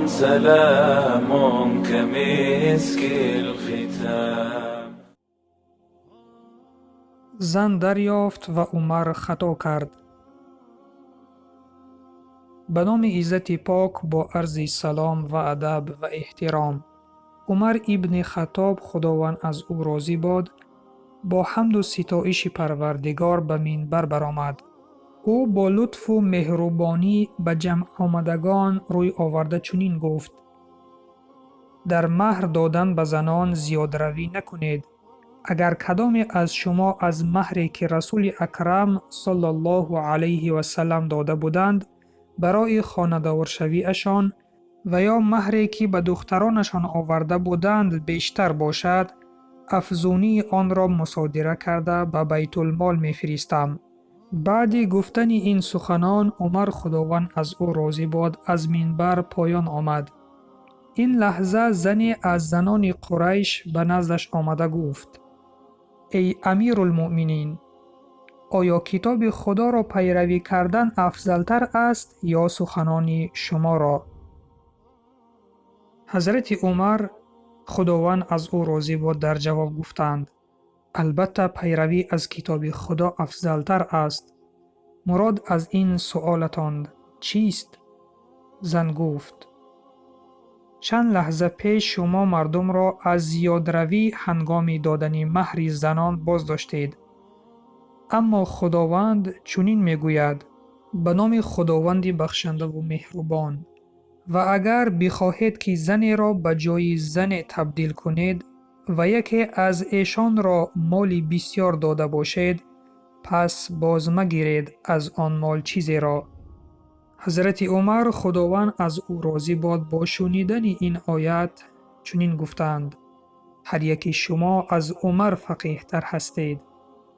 سلام كمسك الختام. زن دریافت و عمر خطا کرد. به نام عزت پاک با عرض سلام و ادب و احترام، عمر ابن خطاب خداوند از او راضی باد با حمد و ستایش پروردگار به منبر برآمد. او با لطف و مهربانی به جمع آمدگان روی آورده چنین گفت: در مهر دادن به زنان زیادروی نکنید. اگر کدام از شما از مهری که رسول اکرم صلی الله علیه و سلم داده بودند برای خانه‌دار شوی اشان و یا مهری که به دخترانشان آورده بودند بیشتر باشد، افزونی آن را مصادره کرده به بیت المال می‌فرستم. بعد گفتن این سخنان عمر خداوند از او راضی باد از منبر پایان آمد. این لحظه زنی از زنان قریش به نزدش آمده گفت: ای امیرالمؤمنین، آیا کتاب خدا را پیروی کردن افضلتر است یا سخنان شما را؟ حضرت عمر خداوند از او راضی باد در جواب گفتند: البته پیروی از کتاب خدا افضلتر است. مراد از این سؤالتان چیست؟ زن گفت: چند لحظه پیش شما مردم را از زیادروی هنگام دادن مهر زنان باز داشتید. اما خداوند چنین میگوید: به نام خداوند بخشنده و مهربان، و اگر بخواهید که زنی را به جای زن تبدیل کنید و یکی از ایشان را مالی بسیار داده باشید، پس باز مگیرید از آن مال چیزی را. حضرت عمر خداوند از او راضی باد با شنیدن این آیت چنین گفتند: هر یکی شما از عمر فقیه تر هستید.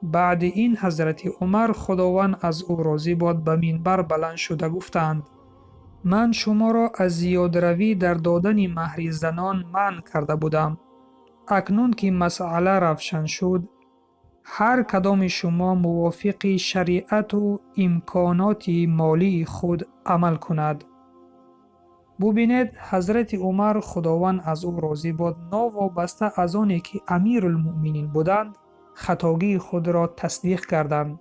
بعد این حضرت عمر خداوند از او راضی باد به منبر بلند شده گفتند: من شما را از زیادروی در دادن مهر زنان منع کرده بودم. اکنون که مسئله روشن شد، هر کدام شما موافق شریعت و امکانات مالی خود عمل کند. ببینید حضرت عمر خداوند از او راضی باد ناوابسته از آنی که امیرالمؤمنین بودند خطاگی خود را تصدیق کردند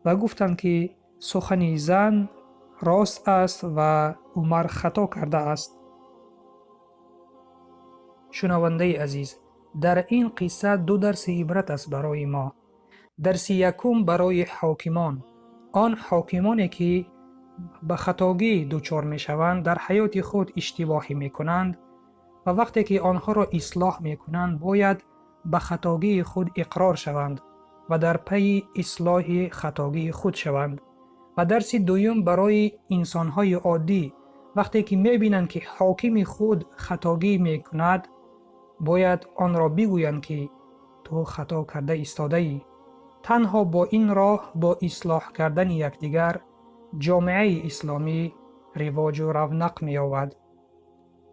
و گفتند که سخن زن راست است و عمر خطا کرده است. شنونده عزیز، در این قصه دو درس عبرت است برای ما. درس یکم برای حاکمان، آن حاکمانی که به خطاگی دچار می شوند در حیات خود اشتباهی می کنند و وقتی که آنها را اصلاح می کنند باید به خطاگی خود اقرار شوند و در پی اصلاح خطاگی خود شوند. و درس دوم برای انسانهای عادی، وقتی که می بینند که حاکم خود خطاگی می کند باید آن را بگویند که تو خطا کرده ایستاده ای. تنها با این راه، با اصلاح کردن یکدیگر، جامعه اسلامی رواج و رونق می یابد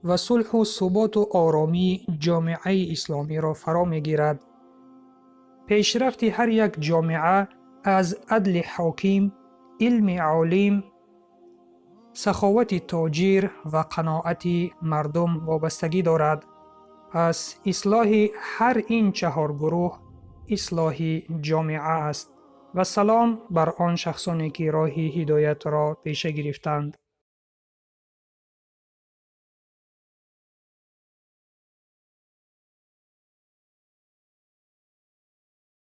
و صلح و ثبات و آرامی جامعه اسلامی را فرا می گیرد. پیشرفت هر یک جامعه از عدل حاکم، علم عالم، سخاوت تاجر و قناعت مردم وابستگی دارد. پس اصلاح هر این چهار گروه اصلاح جامعه است. و سلام بر آن شخصانی که راه هدایت را پیش گرفتند.